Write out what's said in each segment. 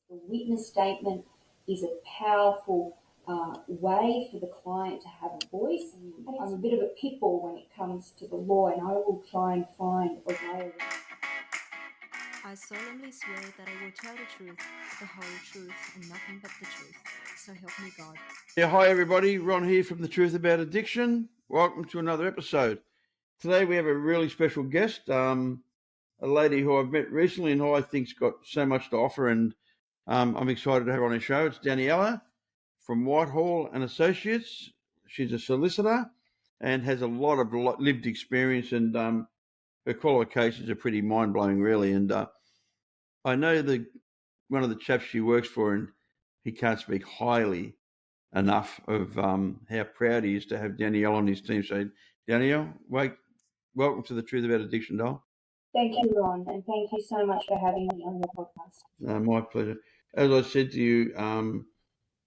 The witness statement is a powerful way for the client to have a voice. I'm a bit of a pit bull when it comes to the law, and I will try and find a way. I solemnly swear that I will tell the truth, the whole truth, and nothing but the truth. So help me God. Yeah, hi everybody. Ron here from The Truth About Addiction. Welcome to another episode. Today we have a really special guest, a lady who I've met recently and who I think's got so much to offer, and I'm excited to have her on the show. It's Daniela from Whitehall and Associates. She's a solicitor and has a lot of lived experience, and her qualifications are pretty mind-blowing, really. And I know that one of the chaps she works for, and he can't speak highly enough of how proud he is to have Danielle on his team. So, Danielle, welcome to The Truth About Addiction, doll. Thank you, Ron, and thank you so much for having me on your podcast. My pleasure. As I said to you,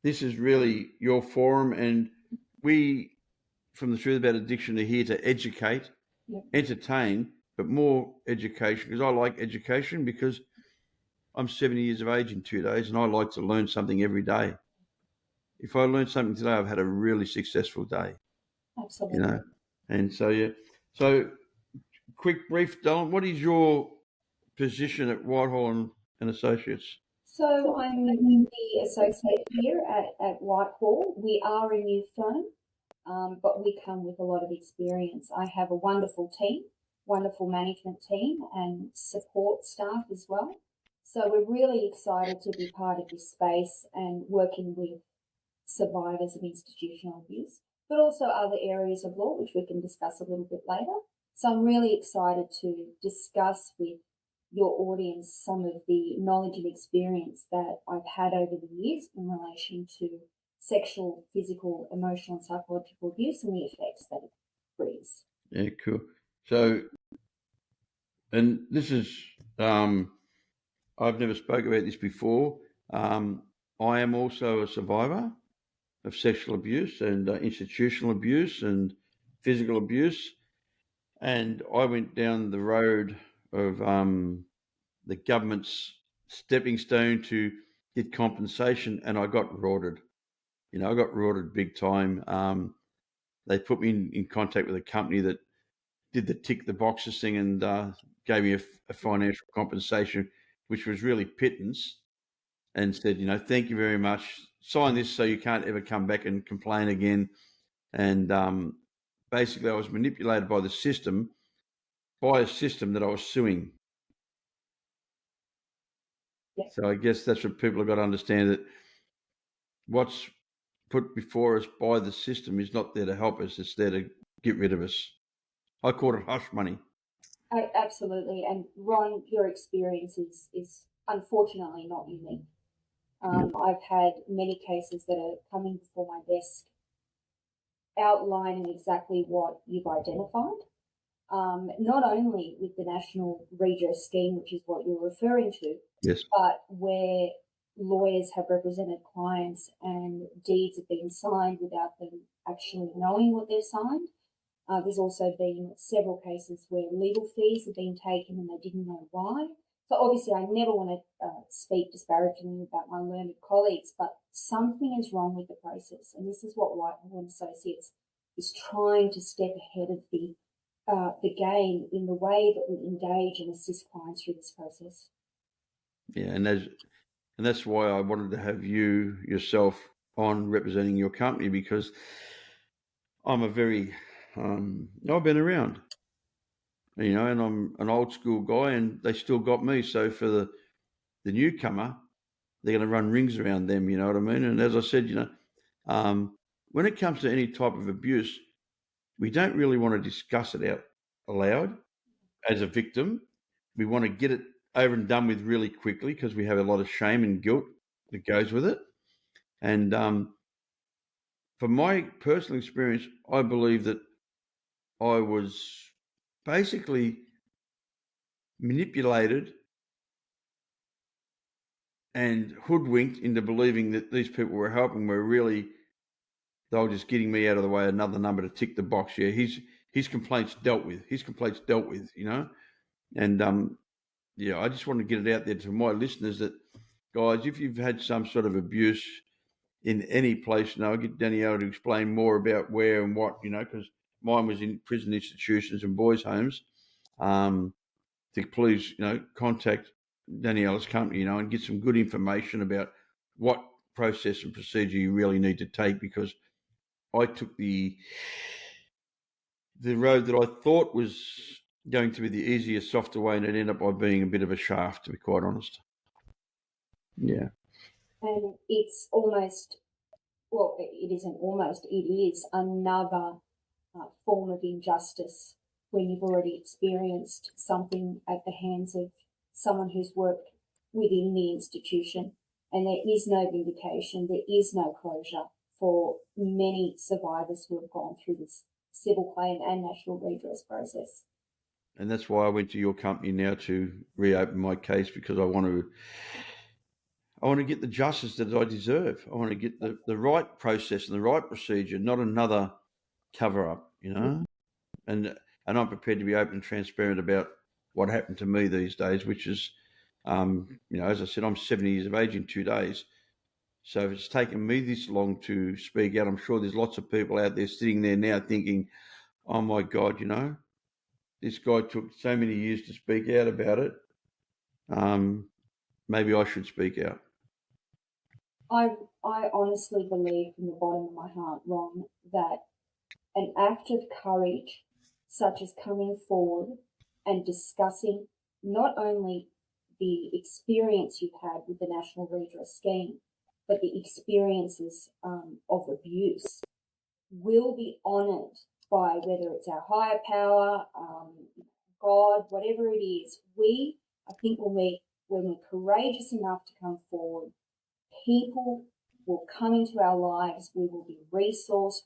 this is really your forum, and we, from The Truth About Addiction, are here to educate, entertain, but more education, because I like education, because I'm 70 years of age in 2 days, and I like to learn something every day. If I learn something today, I've had a really successful day. Absolutely. You know, and so, yeah. So, quick, brief, Dylan, what is your position at Whitehall and Associates? So I'm the associate here at Whitehall. We are a new firm, but we come with a lot of experience. I have a wonderful team, wonderful management team and support staff as well. So we're really excited to be part of this space and working with survivors of institutional abuse, but also other areas of law, which we can discuss a little bit later. So I'm really excited to discuss with your audience some of the knowledge and experience that I've had over the years in relation to sexual, physical, emotional, and psychological abuse and the effects that it brings. Yeah, cool. So, and this is, I've never spoke about this before. I am also a survivor of sexual abuse and institutional abuse and physical abuse. And I went down the road of the government's stepping stone to get compensation, and I got rorted. You know, I got rorted big time. They put me in contact with a company that did the tick the boxes thing and gave me a financial compensation, which was really pittance, and said, you know, thank you very much. Sign this so you can't ever come back and complain again. And basically, I was manipulated by the system, by a system that I was suing. Yeah. So I guess that's what people have got to understand, that what's put before us by the system is not there to help us. It's there to get rid of us. I call it hush money. Absolutely. And Ron, your experience is unfortunately not unique. I've had many cases that are coming before my desk outlining exactly what you've identified. Not only with the National Redress Scheme, which is what you're referring to, yes, but where lawyers have represented clients and deeds have been signed without them actually knowing what they've signed. There's also been several cases where legal fees have been taken and they didn't know why. So obviously I never want to speak disparagingly about my learned colleagues, but something is wrong with the process. And this is what Whitehall and Associates is trying to step ahead of the game in the way that we engage and assist clients through this process. Yeah, and that's why I wanted to have you yourself on representing your company, because I'm a very I've been around, you know, and I'm an old school guy, and they still got me. So for the newcomer, they're going to run rings around them, you know what I mean? And as I said, you know, when it comes to any type of abuse, we don't really want to discuss it out aloud as a victim. We want to get it over and done with really quickly because we have a lot of shame and guilt that goes with it. And from my personal experience, I believe that I was basically manipulated and hoodwinked into believing that these people were helping, were really, they were just getting me out of the way, another number to tick the box. Yeah, his complaints dealt with. His complaints dealt with, you know. And yeah, I just want to get it out there to my listeners that, guys, if you've had some sort of abuse in any place, I'll get Danielle to explain more about where and what, because mine was in prison institutions and boys' homes. To please, contact Danielle's company, and get some good information about what process and procedure you really need to take, because I took the road that I thought was going to be the easier, softer way, and it ended up by being a bit of a shaft, to be quite honest. Yeah. And it's almost, well, it isn't almost, it is another form of injustice when you've already experienced something at the hands of someone who's worked within the institution, and there is no vindication, there is no closure for many survivors who have gone through this civil claim and national redress process. And that's why I went to your company now to reopen my case, because I want to get the justice that I deserve. I want to get the right process and the right procedure, not another cover up, And I'm prepared to be open and transparent about what happened to me these days, which is, as I said, I'm 70 years of age in 2 days. So if it's taken me this long to speak out, I'm sure there's lots of people out there sitting there now thinking, oh my God, this guy took so many years to speak out about it. Maybe I should speak out. I honestly believe from the bottom of my heart, Ron, that an act of courage, such as coming forward and discussing not only the experience you've had with the National Redress Scheme, but the experiences of abuse, will be honoured by, whether it's our higher power, God, whatever it is. I think when we're courageous enough to come forward, people will come into our lives, we will be resourced,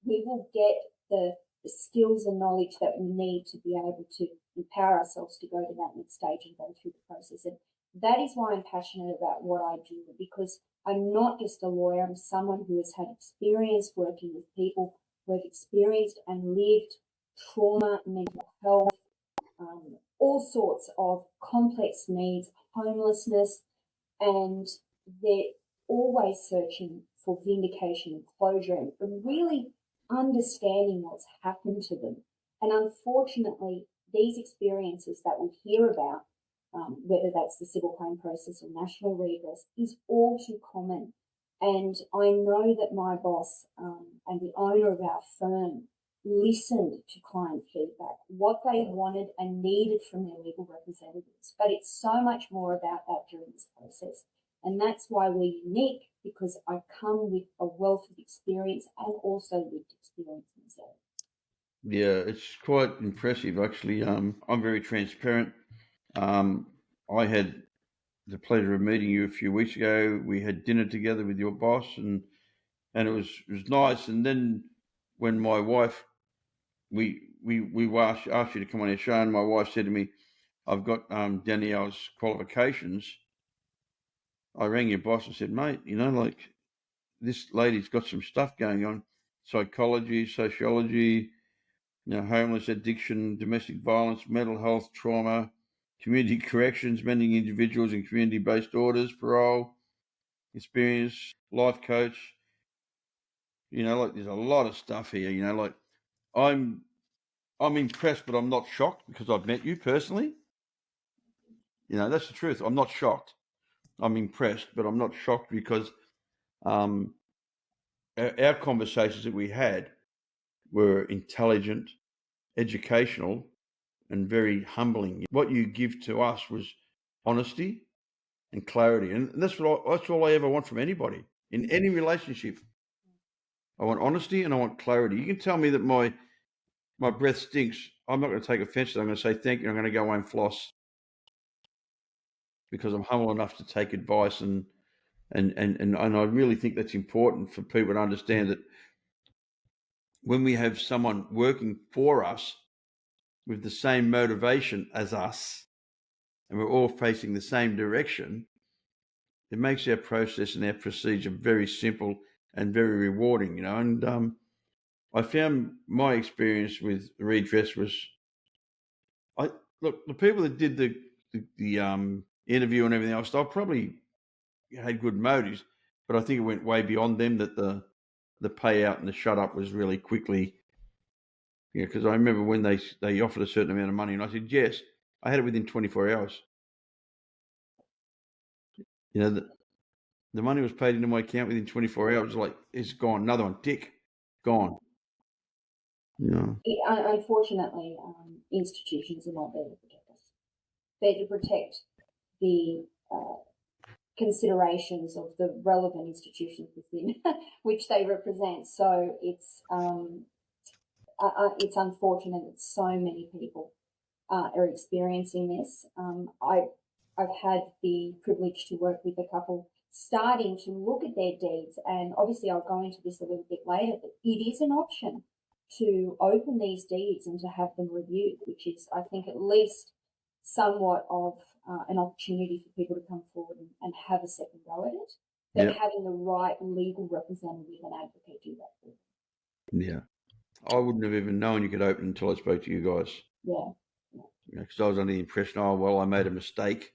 we will get the skills and knowledge that we need to be able to empower ourselves to go to that next stage and go through the process. And that is why I'm passionate about what I do, because I'm not just a lawyer, I'm someone who has had experience working with people who have experienced and lived trauma, mental health, all sorts of complex needs, homelessness, and they're always searching for vindication and closure and really understanding what's happened to them. And unfortunately, these experiences that we hear about, whether that's the civil claim process or national redress, is all too common. And I know that my boss and the owner of our firm listened to client feedback, what they wanted and needed from their legal representatives. But it's so much more about that during this process. And that's why we're unique, because I come with a wealth of experience and also lived experience myself. Yeah, it's quite impressive, actually. I'm very transparent. I had the pleasure of meeting you a few weeks ago. We had dinner together with your boss, and it was nice. And then when my wife, we asked you to come on our show, and my wife said to me, "I've got Danielle's qualifications." I rang your boss and said, "Mate, like this lady's got some stuff going on: psychology, sociology, homeless, addiction, domestic violence, mental health, trauma, community corrections, mending individuals and community-based orders, parole, experience, life coach. Like there's a lot of stuff here. Like I'm impressed, but I'm not shocked, because I've met you personally. That's the truth. I'm not shocked. I'm impressed, but I'm not shocked, because our conversations that we had were intelligent, educational, and very humbling. What you give to us was honesty and clarity, and that's all I ever want from anybody in any relationship. I want honesty and I want clarity. You can tell me that my breath stinks. I'm not going to take offense to it. I'm going to say thank you. I'm going to go away and floss, because I'm humble enough to take advice, and I really think that's important for people to understand, that when we have someone working for us with the same motivation as us, and we're all facing the same direction, it makes our process and our procedure very simple and very rewarding, And I found my experience with redress was, the people that did the interview and everything else, they're probably had good motives, but I think it went way beyond them, that the payout and the shut up was really quickly. Yeah, because I remember when they offered a certain amount of money, and I said yes. I had it within 24 hours. You know, the money was paid into my account within 24 hours. Like, it's gone. Another one, tick, gone. Yeah, Unfortunately, institutions are not there to protect us. They're to protect the considerations of the relevant institutions within which they represent. So it's unfortunate that so many people are experiencing this. I've had the privilege to work with a couple starting to look at their deeds, and obviously I'll go into this a little bit later, but it is an option to open these deeds and to have them reviewed, which is, I think, at least somewhat of an opportunity for people to come forward and have a second go at it, but yeah, having the right legal representative and advocate do that for them. yeah. I wouldn't have even known you could open until I spoke to you guys. Yeah. Because I was under the impression, oh well, I made a mistake.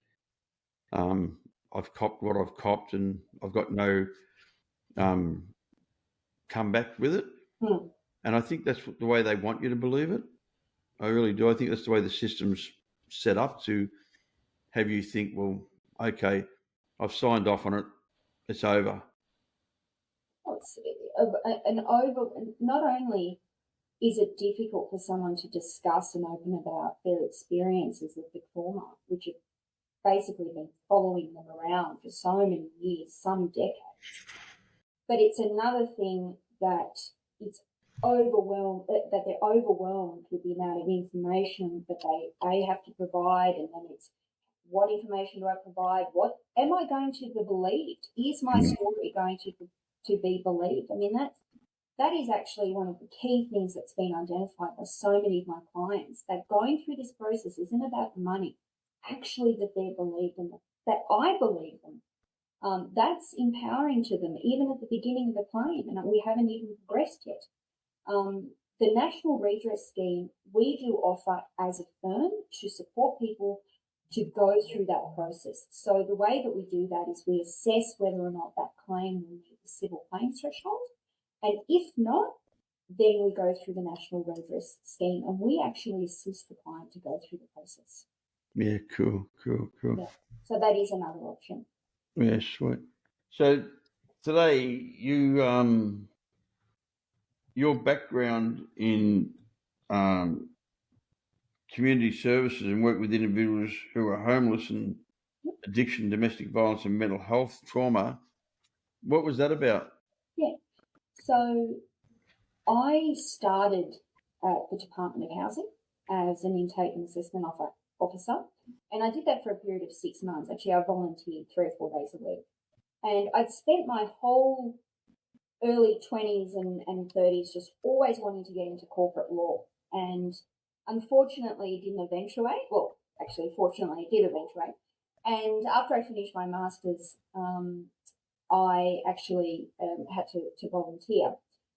I've copped what I've copped, and I've got no comeback with it. And I think that's the way they want you to believe it. I really do. I think that's the way the system's set up, to have you think, well, okay, I've signed off on it, it's over. It's not only is it difficult for someone to discuss and open about their experiences of the trauma, which have basically been following them around for so many years, some decades, but it's another thing that it's that they're overwhelmed with the amount of information that they have to provide, and then it's, what information do I provide? What am I going to be believed? Is my story going to be believed? I mean, that is actually one of the key things that's been identified by so many of my clients, that going through this process isn't about money, actually that they're believed and that I believe them. That's empowering to them, even at the beginning of the claim, and we haven't even progressed yet. The National Redress Scheme, we do offer as a firm to support people to go through that process. So the way that we do that is we assess whether or not that claim will meet the civil claims threshold. And if not, then we go through the National Redress Scheme, and we actually assist the client to go through the process. Yeah, cool. Yeah. So that is another option. Yeah, sweet. So today, your background in community services and work with individuals who are homeless and addiction, domestic violence, and mental health trauma. What was that about? Yeah. So I started at the Department of Housing as an intake and assessment officer, and I did that for a period of 6 months. Actually, I volunteered 3 or 4 days a week, and I'd spent my whole early 20s and 30s just always wanting to get into corporate law, and unfortunately it didn't eventuate. Well, actually, fortunately it did eventuate. And after I finished my master's, I actually had to volunteer,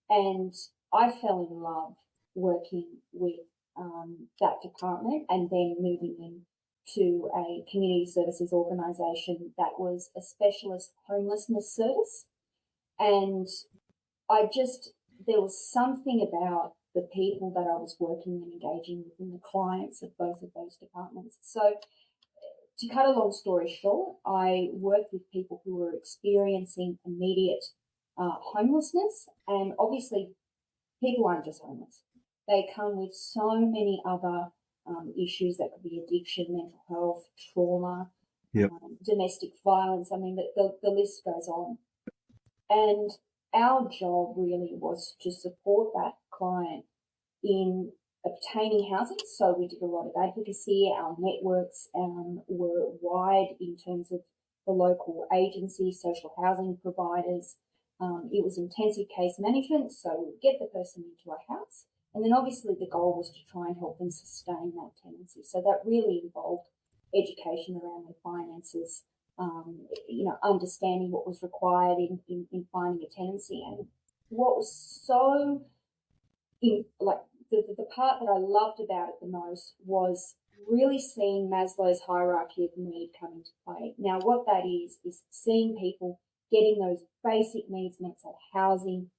and I fell in love working with that department, and then moving into a community services organisation that was a specialist homelessness service. And there was something about the people that I was working and engaging with, and the clients of both of those departments. So to cut a long story short, I worked with people who were experiencing immediate homelessness, and obviously people aren't just homeless. They come with so many other issues that could be addiction, mental health, trauma, domestic violence. I mean, the list goes on. And our job really was to support that client in obtaining housing. So we did a lot of advocacy. Our networks were wide in terms of the local agencies, social housing providers. It was intensive case management, so we would get the person into a house, and then obviously the goal was to try and help them sustain that tenancy. So that really involved education around their finances, understanding what was required in finding a tenancy. And what was so the part that I loved about it the most was really seeing Maslow's hierarchy of need come into play. Now, what that is seeing people getting those basic needs met, so housing,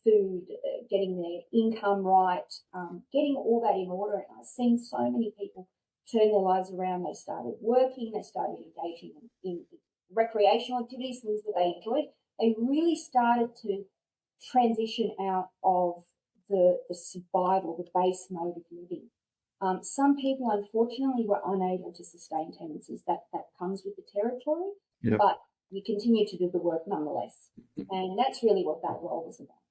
food, getting their income right, getting all that in order. And I've seen so many people turn their lives around. They started working, they started engaging in recreational activities, things that they enjoyed. They really started to transition out of the survival, the base mode of living. Some people, unfortunately, were unable to sustain tenancies. That comes with the territory, Yep. but you continue to do the work nonetheless. And that's really what that role was about.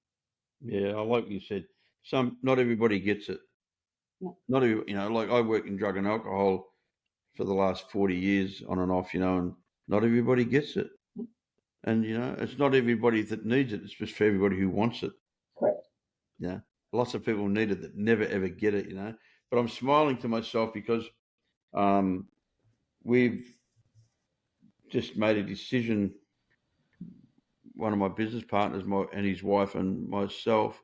Yeah, I like what you said. Not everybody gets it. No. Not every, like I work in drug and alcohol for the last 40 years on and off, and not everybody gets it. And, it's not everybody that needs it. It's just for everybody who wants it. Correct. Yeah. Lots of people need it that never, ever get it, But I'm smiling to myself because we've just made a decision, one of my business partners and his wife and myself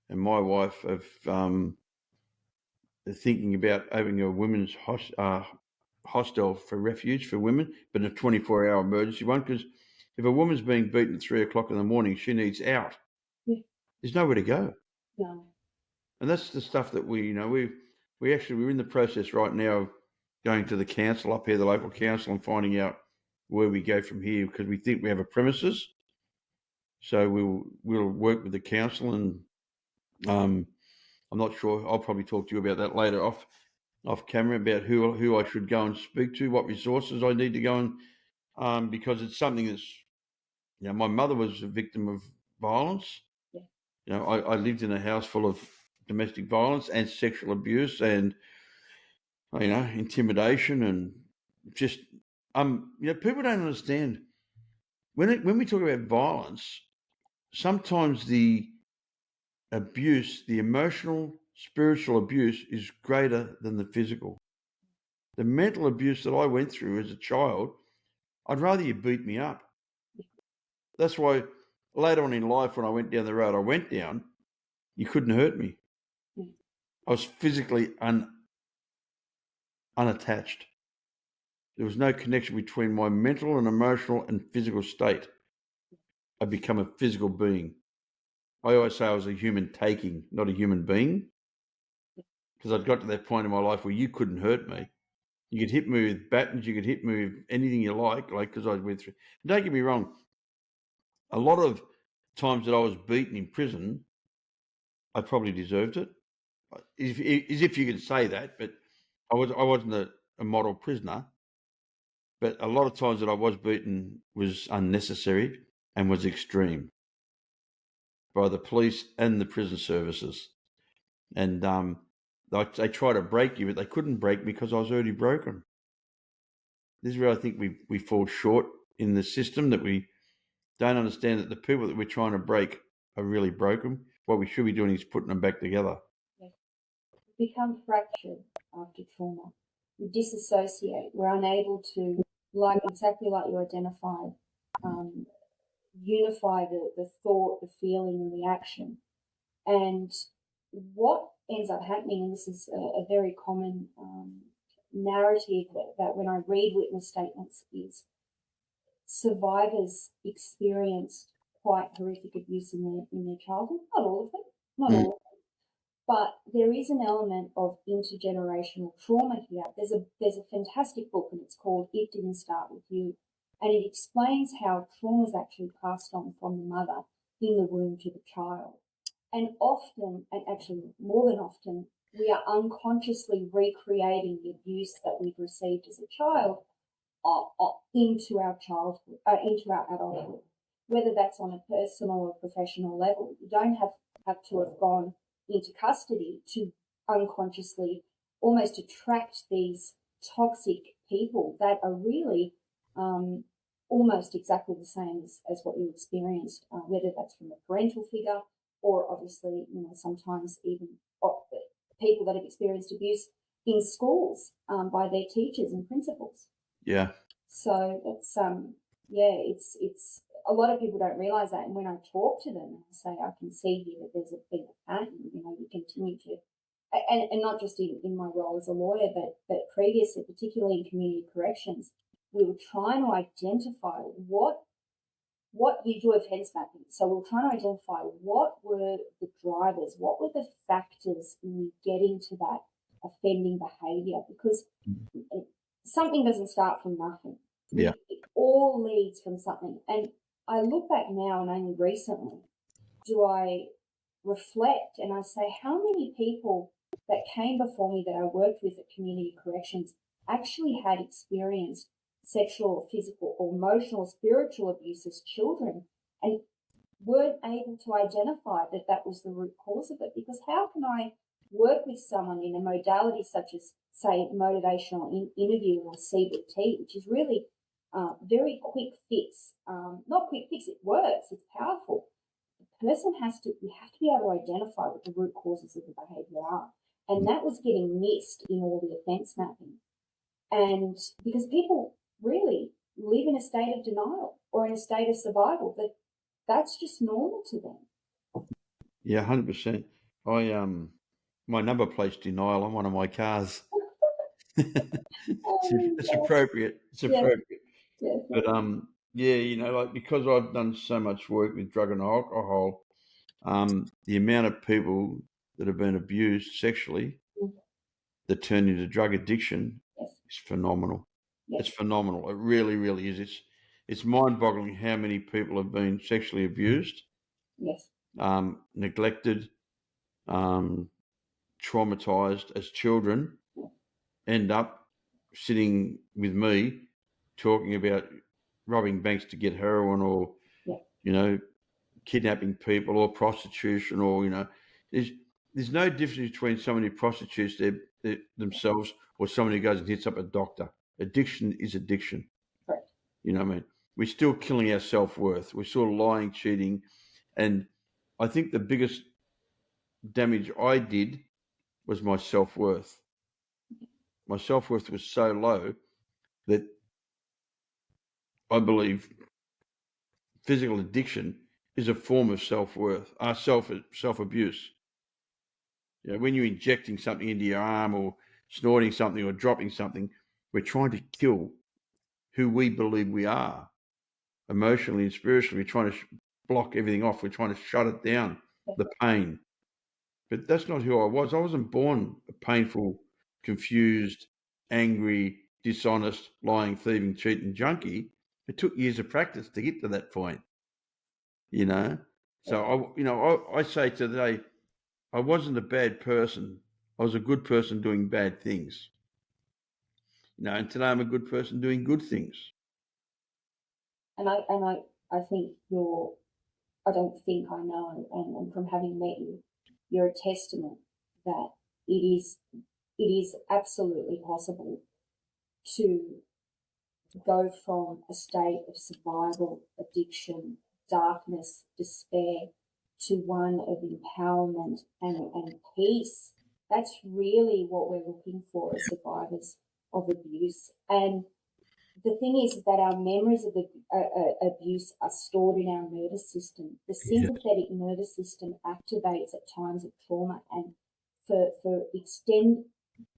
and my wife have thinking about opening a women's hostel for refuge for women, but a 24-hour emergency one, because if a woman's being beaten at 3 o'clock in the morning, she needs out. Yeah. There's nowhere to go. No. And that's the stuff that we're in the process right now of going to the council up here, the local council, and finding out where we go from here, because we think we have a premises. So we'll work with the council, and I'm not sure. I'll probably talk to you about that later off camera, about who I should go and speak to, what resources I need to go and because it's something that's, my mother was a victim of violence. Yeah. I lived in a house full of domestic violence and sexual abuse and intimidation, and just people don't understand when we talk about violence. Sometimes the abuse, the emotional, spiritual abuse, is greater than the physical. The mental abuse that I went through as a child, I'd rather you beat me up. That's why later on in life, when I went down the road I went down, you couldn't hurt me. I was physically unattached. There was no connection between my mental and emotional and physical state. I'd become a physical being. I always say I was a human taking, not a human being, because I'd got to that point in my life where you couldn't hurt me. You could hit me with batons, you could hit me with anything you like because I went through. Don't get me wrong. A lot of times that I was beaten in prison, I probably deserved it. As if you could say that, but I wasn't a model prisoner. But a lot of times that I was beaten was unnecessary and was extreme by the police and the prison services. And they try to break you, but they couldn't break me because I was already broken. This is where I think we fall short in the system, that we don't understand that the people that we're trying to break are really broken. What we should be doing is putting them back together. Yes. We become fractured after trauma. We disassociate. We're unable to, exactly like you identified, unify the thought, the feeling, and the action. And what ends up happening, and this is a very common narrative that when I read witness statements, is survivors experienced quite horrific abuse in their childhood. Not all of them, not all of them. But there is an element of intergenerational trauma here. There's a fantastic book, and it's called It Didn't Start With You. And it explains how trauma is actually passed on from the mother in the womb to the child. And often, and actually more than often, we are unconsciously recreating the abuse that we've received as a child into our childhood, into our adulthood, whether that's on a personal or professional level. You don't have to have gone into custody to unconsciously almost attract these toxic people that are really almost exactly the same as what you experienced, whether that's from a parental figure or obviously, sometimes even people that have experienced abuse in schools by their teachers and principals. Yeah. So it's it's a lot of people don't realise that, and when I talk to them, I say I can see here that there's been a pattern. You continue to and not just in my role as a lawyer, but previously, particularly in community corrections, we were trying to identify what you do offence mapping. So we were trying to identify what were the drivers, what were the factors in getting to that offending behaviour, because something doesn't start from nothing. Yeah. It all leads from something. And I look back now, and only recently do I reflect and I say, how many people that came before me that I worked with at community corrections actually had experienced sexual or physical or emotional or spiritual abuse as children and weren't able to identify that that was the root cause of it? Because how can I work with someone in a modality such as, say, motivational interviewing or CBT, which is really very quick fix, not quick fix, it works, it's powerful. The person we have to be able to identify what the root causes of the behaviour are. And that was getting missed in all the offence mapping. And because people really live in a state of denial or in a state of survival, that's just normal to them. Yeah, 100%. My number plate's denial on one of my cars. It's appropriate. It's appropriate. Yeah. But yeah, like because I've done so much work with drug and alcohol, the amount of people that have been abused sexually that turn into drug addiction is phenomenal. Yes. It's phenomenal. It really, really is. It's mind-boggling how many people have been sexually abused, Yes. neglected, traumatized as children, end up sitting with me talking about robbing banks to get heroin or, kidnapping people or prostitution or, there's no difference between someone who prostitutes themselves or someone who goes and hits up a doctor. Addiction is addiction. Correct. You know what I mean? We're still killing our self-worth. We're still lying, cheating. And I think the biggest damage I did was my self-worth. My self-worth was so low that I believe physical addiction is a form of self-worth, self-abuse. When you're injecting something into your arm or snorting something or dropping something, we're trying to kill who we believe we are. Emotionally and spiritually, we're trying to block everything off. We're trying to shut it down, the pain. But that's not who I was. I wasn't born a painful, confused, angry, dishonest, lying, thieving, cheating junkie. It took years of practice to get to that point. So I say today, I wasn't a bad person. I was a good person doing bad things. And today I'm a good person doing good things. And I think I don't think I know, and from having met you, you're a testament that it is absolutely possible to go from a state of survival, addiction, darkness, despair, to one of empowerment and peace. That's really what we're looking for as survivors of abuse. And the thing is that our memories of abuse are stored in our nervous system. The sympathetic nervous system activates at times of trauma, and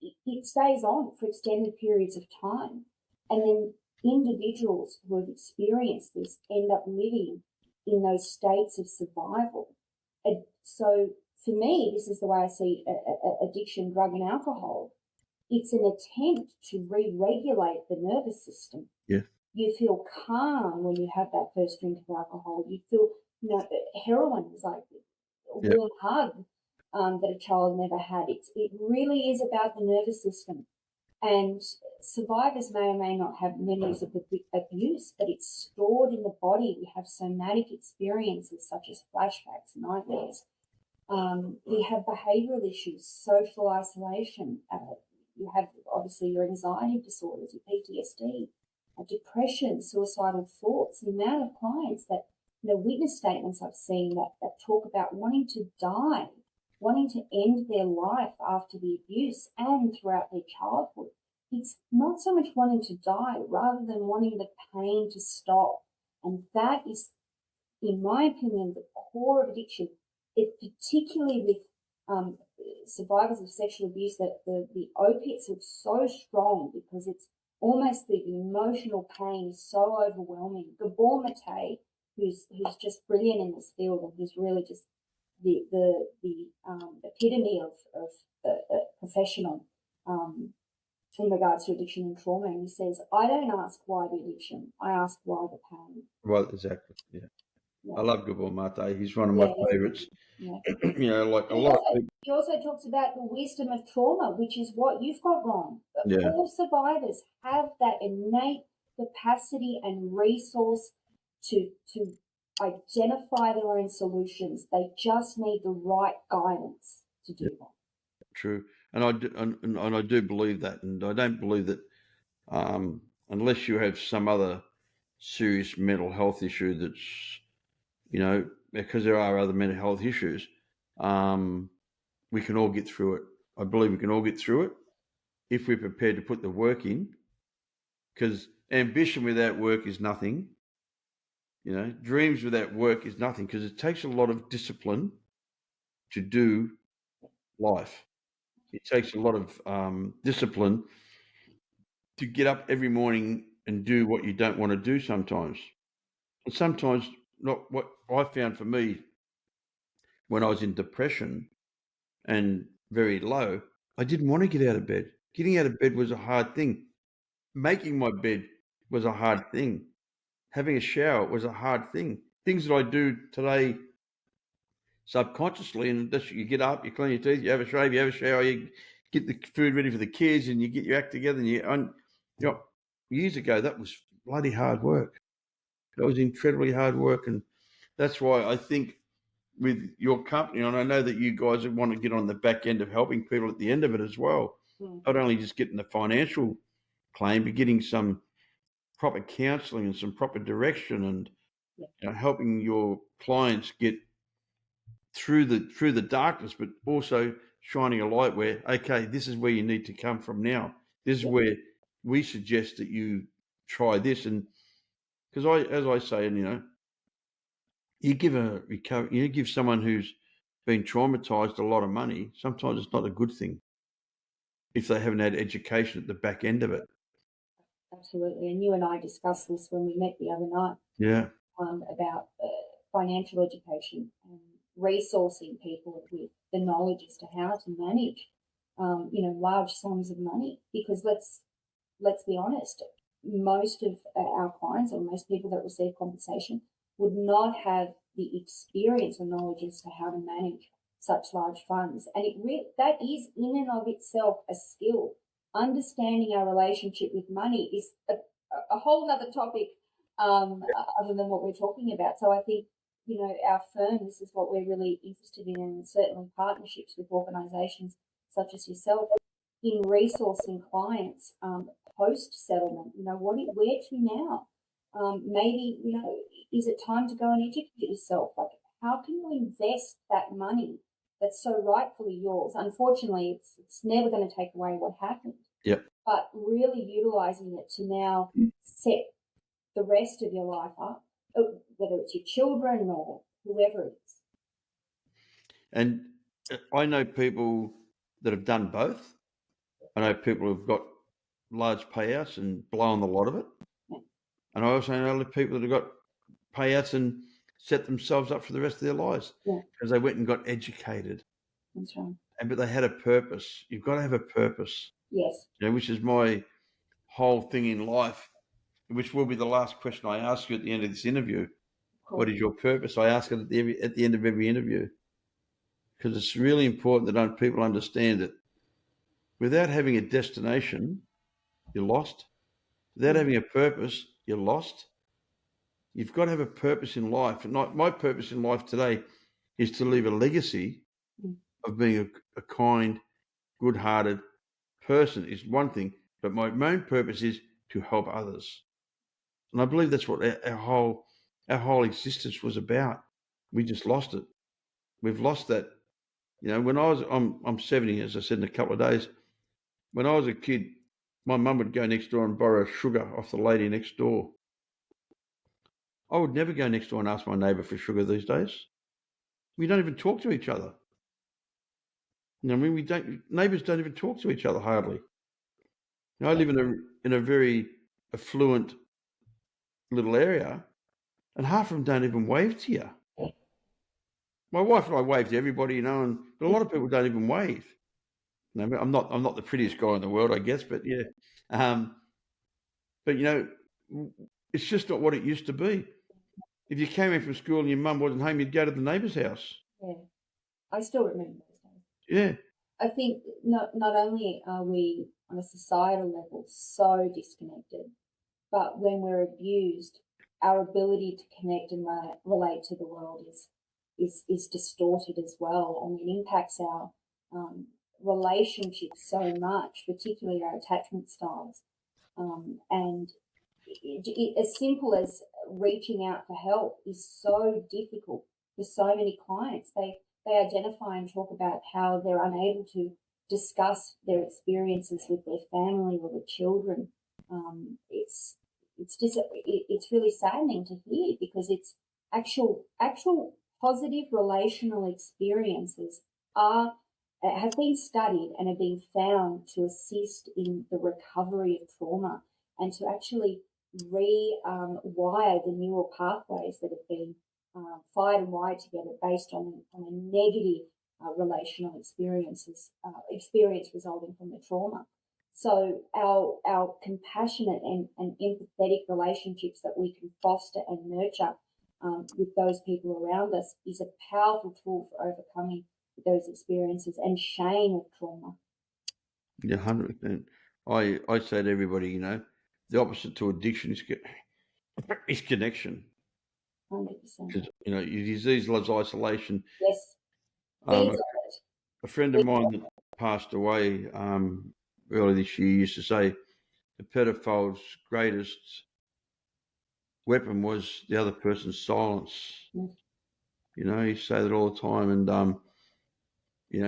it stays on for extended periods of time. And then individuals who have experienced this end up living in those states of survival. And so for me, this is the way I see addiction, drug and alcohol. It's an attempt to re-regulate the nervous system. Yeah. You feel calm when you have that first drink of alcohol. You feel, heroin is like a warm hug that a child never had. It really is about the nervous system. And survivors may or may not have memories of abuse, but it's stored in the body. We have somatic experiences such as flashbacks, nightmares. We have behavioural issues, social isolation. You have obviously your anxiety disorders, your PTSD, depression, suicidal thoughts. The amount of clients that, witness statements I've seen that talk about wanting to die, wanting to end their life after the abuse and throughout their childhood. It's not so much wanting to die, rather than wanting the pain to stop. And that is, in my opinion, the core of addiction. It particularly with survivors of sexual abuse, that the opiates are so strong because it's almost the emotional pain is so overwhelming. Gabor Mate, who's just brilliant in this field, and who's really just the epitome of a professional in regards to addiction and trauma. And he says, I don't ask why the addiction, I ask why the pain. Right, exactly. Yeah. Yeah. I love Gabor Mate. He's one of Yeah, my favourites. yeah. Like a He lot of also, people. he also talks about the wisdom of trauma, which is what you've got wrong. Yeah. All survivors have that innate capacity and resource to identify their own solutions. They just need the right guidance to do that. True, and I do believe that, and I don't believe that unless you have some other serious mental health issue that's, because there are other mental health issues, we can all get through it. I believe we can all get through it if we're prepared to put the work in, because ambition without work is nothing. Dreams without work is nothing, because it takes a lot of discipline to do life. It takes a lot of discipline to get up every morning and do what you don't want to do sometimes. And sometimes, not what I found for me when I was in depression and very low, I didn't want to get out of bed. Getting out of bed was a hard thing. Making my bed was a hard thing. Having a shower was a hard thing. Things that I do today subconsciously, and that's, you get up, you clean your teeth, you have a shave, you have a shower, you get the food ready for the kids, and you get your act together. And years ago, that was bloody hard work. That was incredibly hard work, and that's why I think with your company, and I know that you guys want to get on the back end of helping people at the end of it as well. Not only just getting the financial claim, but getting some proper counselling and some proper direction, and helping your clients get through the darkness, but also shining a light where, okay, this is where you need to come from now. This is where we suggest that you try this, and because as I say, and you give someone who's been traumatized a lot of money. Sometimes it's not a good thing if they haven't had education at the back end of it. Absolutely. And you and I discussed this when we met the other night. Yeah. About financial education and resourcing people with the knowledge as to how to manage, large sums of money. Because let's be honest, most of our clients, or most people that receive compensation, would not have the experience or knowledge as to how to manage such large funds. And that is in and of itself a skill. Understanding our relationship with money is a whole other topic other than what we're talking about. So I think, our firm, this is what we're really interested in, and certainly partnerships with organisations such as yourself in resourcing clients post-settlement. Where to now? Maybe, is it time to go and educate yourself? Like, how can you invest that money that's so rightfully yours? Unfortunately, it's never going to take away what happened. Yep. But really utilising it to now set the rest of your life up, whether it's your children or whoever it is. And I know people that have done both. I know people who've got large payouts and blown the lot of it. Yeah. And I also know people that have got payouts and set themselves up for the rest of their lives because they went and got educated. That's right. But they had a purpose. You've got to have a purpose. Yes. Which is my whole thing in life, which will be the last question I ask you at the end of this interview. What is your purpose? I ask it at the end of every interview, because it's really important that people understand that without having a destination, you're lost. Without having a purpose, you're lost. You've got to have a purpose in life. And my purpose in life today is to leave a legacy of being a kind, good-hearted person is one thing, but my main purpose is to help others. And I believe that's what our whole existence was about. We just lost it. We've lost that. When I'm 70, as I said, in a couple of days. When I was a kid, my mum would go next door and borrow sugar off the lady next door. I would never go next door and ask my neighbour for sugar these days. We don't even talk to each other. I mean, neighbours don't even talk to each other hardly. I live in a very affluent little area, and half of them don't even wave to you. My wife and I wave to everybody, but a lot of people don't even wave. I'm not the prettiest guy in the world, I guess, but yeah. But it's just not what it used to be. If you came in from school and your mum wasn't home, you'd go to the neighbour's house. Yeah, I still remember those days. Yeah. I think not only are we on a societal level so disconnected, but when we're abused, our ability to connect and relate to the world is distorted as well. I mean, it impacts our relationships so much, particularly our attachment styles. And as simple as reaching out for help is so difficult for so many clients. They identify and talk about how they're unable to discuss their experiences with their family or their children. It's really saddening to hear, because it's actual positive relational experiences have been studied and have been found to assist in the recovery of trauma and to actually rewire the neural pathways that have been fired and wired together based on a negative relational experience resulting from the trauma. So our compassionate and empathetic relationships that we can foster and nurture with those people around us is a powerful tool for overcoming those experiences and shame of trauma. Yeah, 100%. I say to everybody, the opposite to addiction is connection. 100%. Because your disease loves isolation. Yes. A friend of mine that passed away earlier this year used to say the pedophile's greatest weapon was the other person's silence. Yes. He said that all the time, and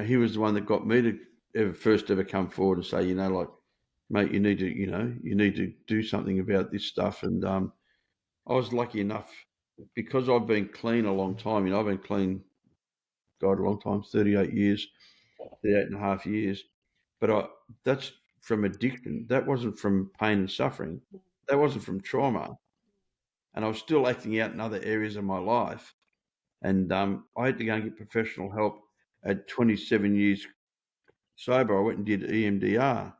he was the one that got me to first ever come forward and say, mate, you need to do something about this stuff. And I was lucky enough, because I've been clean a long time. I've been clean, God, a long time, 38 and a half years. But that's from addiction. That wasn't from pain and suffering. That wasn't from trauma. And I was still acting out in other areas of my life. And I had to go and get professional help at 27 years sober. I went and did EMDR.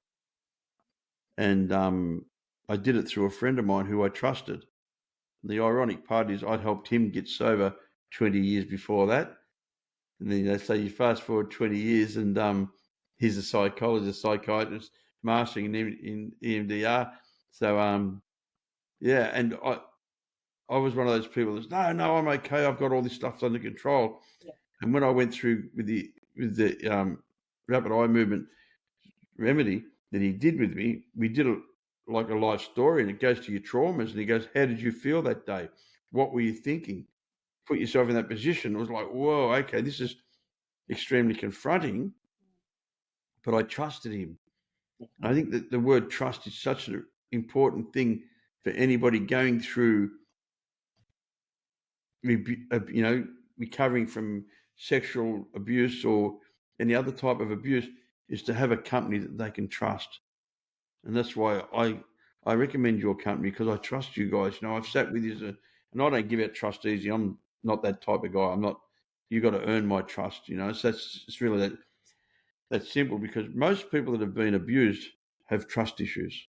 And I did it through a friend of mine who I trusted. And the ironic part is I'd helped him get sober 20 years before that. And then so you fast forward 20 years, and he's a psychiatrist, mastering in EMDR. So yeah, and I was one of those people that's no, I'm okay. I've got all this stuff under control. Yeah. And when I went through with the rapid eye movement remedy that he did with me, we did it like a life story, and it goes to your traumas, and he goes, how did you feel that day? What were you thinking? Put yourself in that position. It was like, whoa, okay, this is extremely confronting, but I trusted him. I think that the word trust is such an important thing for anybody going through, recovering from sexual abuse or any other type of abuse, is to have a company that they can trust. And that's why I recommend your company, because I trust you guys. I've sat with you, and I don't give out trust easy. I'm not that type of guy. I'm not. You got to earn my trust. So it's really that simple, because most people that have been abused have trust issues.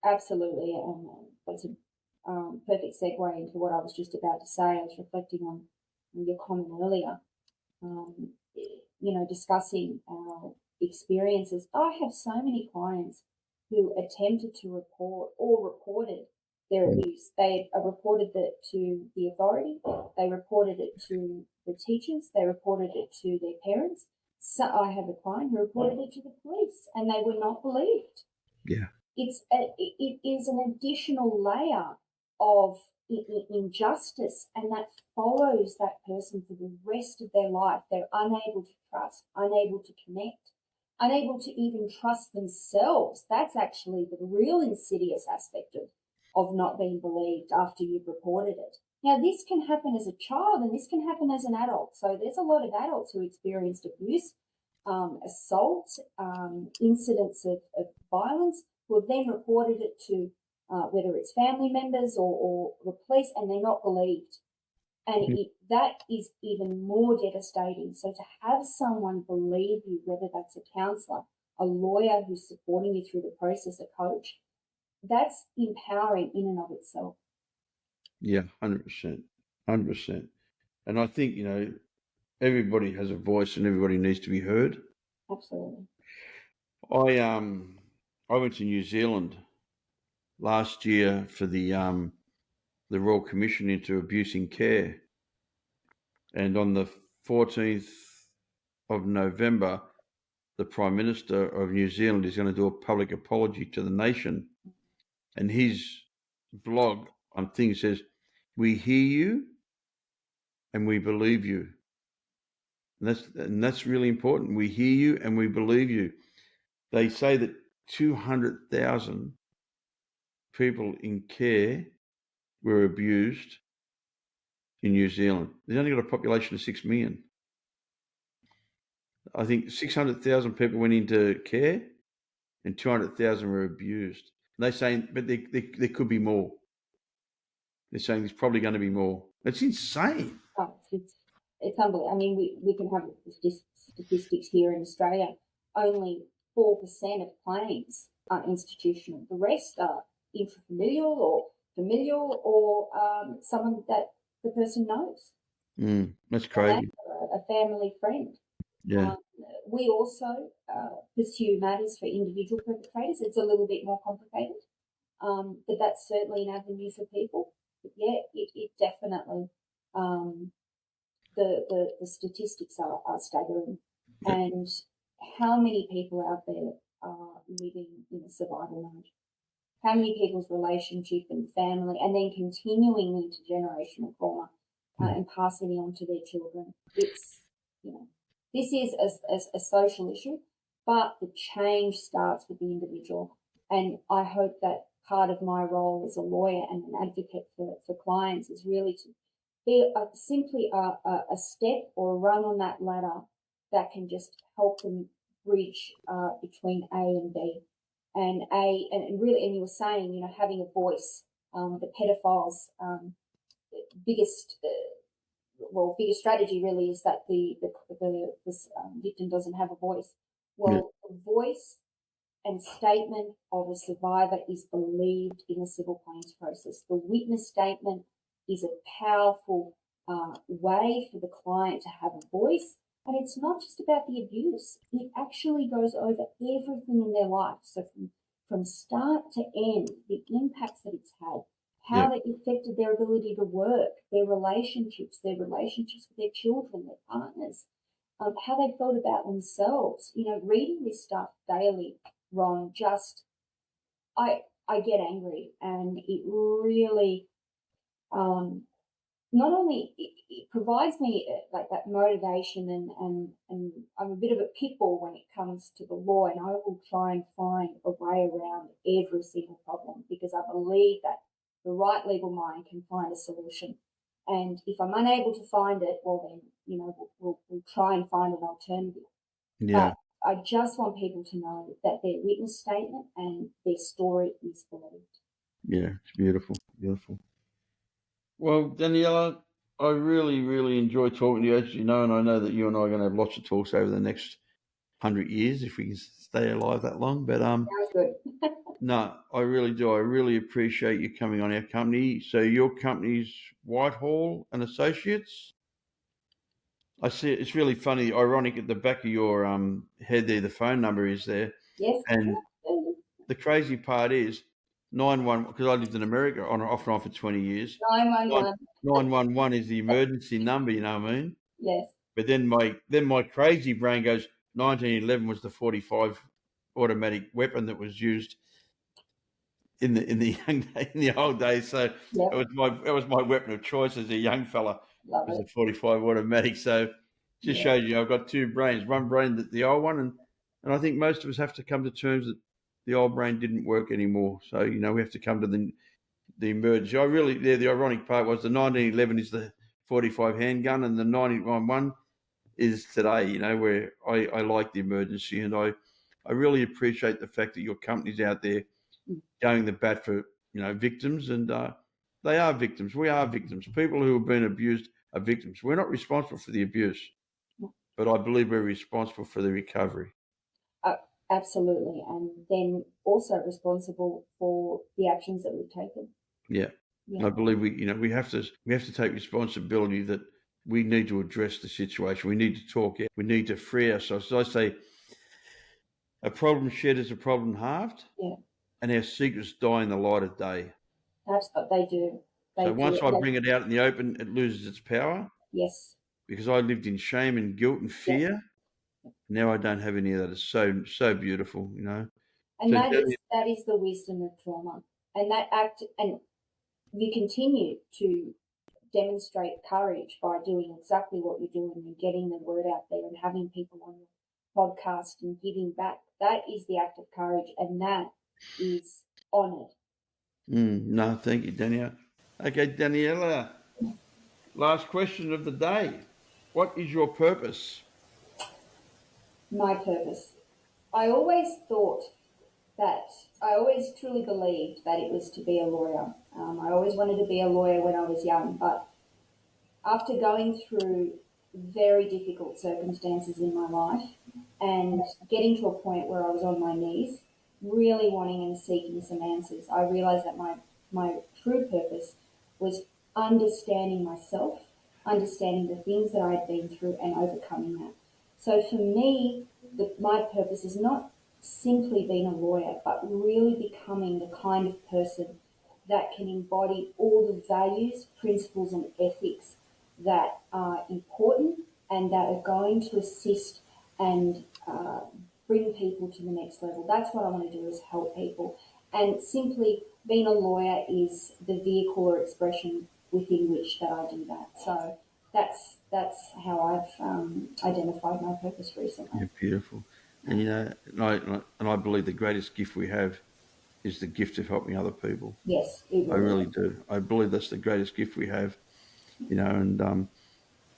Absolutely, that's a perfect segue into what I was just about to say. I was reflecting on your comment earlier. Discussing our experiences. I have so many clients who attempted to report or reported their abuse. They reported it to the authority. They reported it to the teachers. They reported it to their parents. So I have a client who reported it to the police, and they were not believed. Yeah. It is an additional layer of injustice, and that follows that person for the rest of their life. They're unable to trust, unable to connect, unable to even trust themselves. That's actually the real insidious aspect of not being believed after you've reported it. Now, this can happen as a child, and this can happen as an adult. So there's a lot of adults who experienced abuse assault, incidents of violence, who have then reported it to whether it's family members or the police, and they're not believed. And that is even more devastating. So to have someone believe you, whether that's a counsellor, a lawyer who's supporting you through the process, a coach, that's empowering in and of itself. Yeah, 100%. 100%. And I think, everybody has a voice and everybody needs to be heard. Absolutely. I went to New Zealand last year for the Royal Commission into Abuse in Care. And on the 14th of November, the Prime Minister of New Zealand is going to do a public apology to the nation. And his blog on things says, "We hear you and we believe you." And that's really important. We hear you and we believe you. They say that 200,000 people in care were abused in New Zealand. They've only got a population of 6 million. I think 600,000 people went into care and 200,000 were abused. And they're saying, but there could be more. They're saying there's probably going to be more. It's insane. Oh, it's unbelievable. I mean, we can have statistics here in Australia. Only 4% of claims are institutional. The rest are intrafamilial or familial or someone that the person knows. That's crazy. A family friend. Yeah. We also pursue matters for individual perpetrators. It's a little bit more complicated, but that's certainly an avenue for people. But yeah, it definitely, the statistics are staggering. And how many people out there are living in a survival mode? How many people's relationship and family, and then continuing into generational trauma and passing it on to their children? It's, this is a social issue, but the change starts with the individual. And I hope that part of my role as a lawyer and an advocate for clients is really to be simply a step or a rung on that ladder that can just help them bridge between A and B. And really, and you were saying, having a voice. The pedophiles' biggest strategy really is that the victim doesn't have a voice. Well, the voice and statement of a survivor is believed in the civil claims process. The witness statement is a powerful way for the client to have a voice. And it's not just about the abuse. It actually goes over everything in their life. So from start to end, the impacts that it's had, how that affected their ability to work, their relationships with their children, their partners, how they felt about themselves. Reading this stuff daily, Ron, I get angry, and it really not only it provides me like that motivation, and I'm a bit of a pit bull when it comes to the law, and I will try and find a way around every single problem, because I believe that the right legal mind can find a solution. And if I'm unable to find it, well then, we'll try and find an alternative. Yeah. But I just want people to know that their witness statement and their story is believed. Yeah, it's beautiful, beautiful. Well, Daniela, I really, really enjoy talking to you, as you know, and I know that you and I are going to have lots of talks over the next 100 years if we can stay alive that long. But Sounds good. no, I really do. I really appreciate you coming on our company. So your company's Whitehall and Associates. I see it's really funny, ironic at the back of your head there, the phone number is there. Yes. And the crazy part is 911, because I lived in America off and on for 20 years. 911. 911 is the emergency number, you know what I mean? Yes. But then my crazy brain goes, 1911 was the 45 automatic weapon that was used in the old days. So it was my weapon of choice as a young fella. Love was it. a 45 automatic. So just shows you I've got two brains. One brain, the old one, and I think most of us have to come to terms that the old brain didn't work anymore. So we have to come to the emergency. The ironic part was the 1911 is the 45 handgun, and the 911 is today, you know, where I like the emergency, and I really appreciate the fact that your company's out there going the bat for, you know, victims, and they are victims. We are victims. People who have been abused are victims. We're not responsible for the abuse, but I believe we're responsible for the recovery. Absolutely, and then also responsible for the actions that we've taken. Yeah. Yeah. I believe we have to take responsibility that we need to address the situation. We need to talk out. We need to free ourselves. As I say, a problem shared is a problem halved, Yeah. and our secrets die in the light of day. Perhaps, but they do. They So once do. I bring it out in the open, it loses its power. Yes. Because I lived in shame and guilt and fear. Now I don't have any of that. It's so beautiful, you know. And So that is the wisdom of trauma. And that act, and you continue to demonstrate courage by doing exactly what you're doing and getting the word out there and having people on your podcast and giving back. That is the act of courage, and that is honoured. No, thank you, Danielle. Okay, Daniela, last question of the day. What is your purpose? My purpose. I always truly believed that it was to be a lawyer. I always wanted to be a lawyer when I was young, but after going through very difficult circumstances in my life and getting to a point where I was on my knees, really wanting and seeking some answers, I realized that my true purpose was understanding myself, understanding the things that I had been through and overcoming that. So for me, my purpose is not simply being a lawyer, but really becoming the kind of person that can embody all the values, principles, and ethics that are important and that are going to assist and bring people to the next level. That's what I want to do, is help people. And simply being a lawyer is the vehicle or expression within which that I do that. So that's how I've identified my purpose recently. Yeah, beautiful. And you know, and I believe the greatest gift we have is the gift of helping other people. Yes, it I really is. do. I believe that's the greatest gift we have. You know, and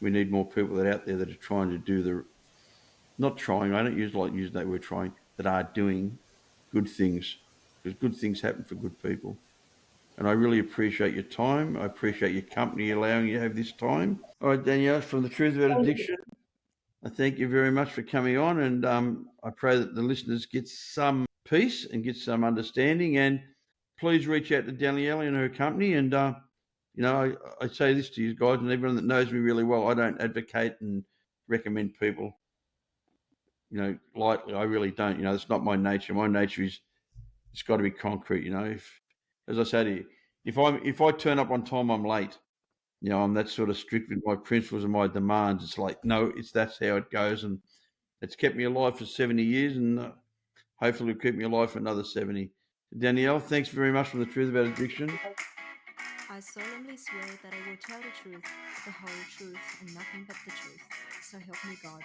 we need more people that are out there that are trying to do not trying. I don't like using that word trying. That are doing good things, because good things happen for good people. And I really appreciate your time. I appreciate your company allowing you to have this time. All right, Danielle, from the Truth About Addiction, I thank you very much for coming on, and I pray that the listeners get some peace and get some understanding. And please reach out to Danielle and her company. And you know, I say this to you guys and everyone that knows me really well. I don't advocate and recommend people, you know, lightly. I really don't. You know, it's not my nature. My nature is, it's got to be concrete. You know, as I say to you, if I turn up on time, I'm late. You know, I'm that sort of strict with my principles and my demands. It's like, no, that's how it goes, and it's kept me alive for 70 years, and hopefully it'll keep me alive for another 70. Danielle, thanks very much for the Truth About Addiction. I solemnly swear that I will tell the truth, the whole truth, and nothing but the truth. So help me God.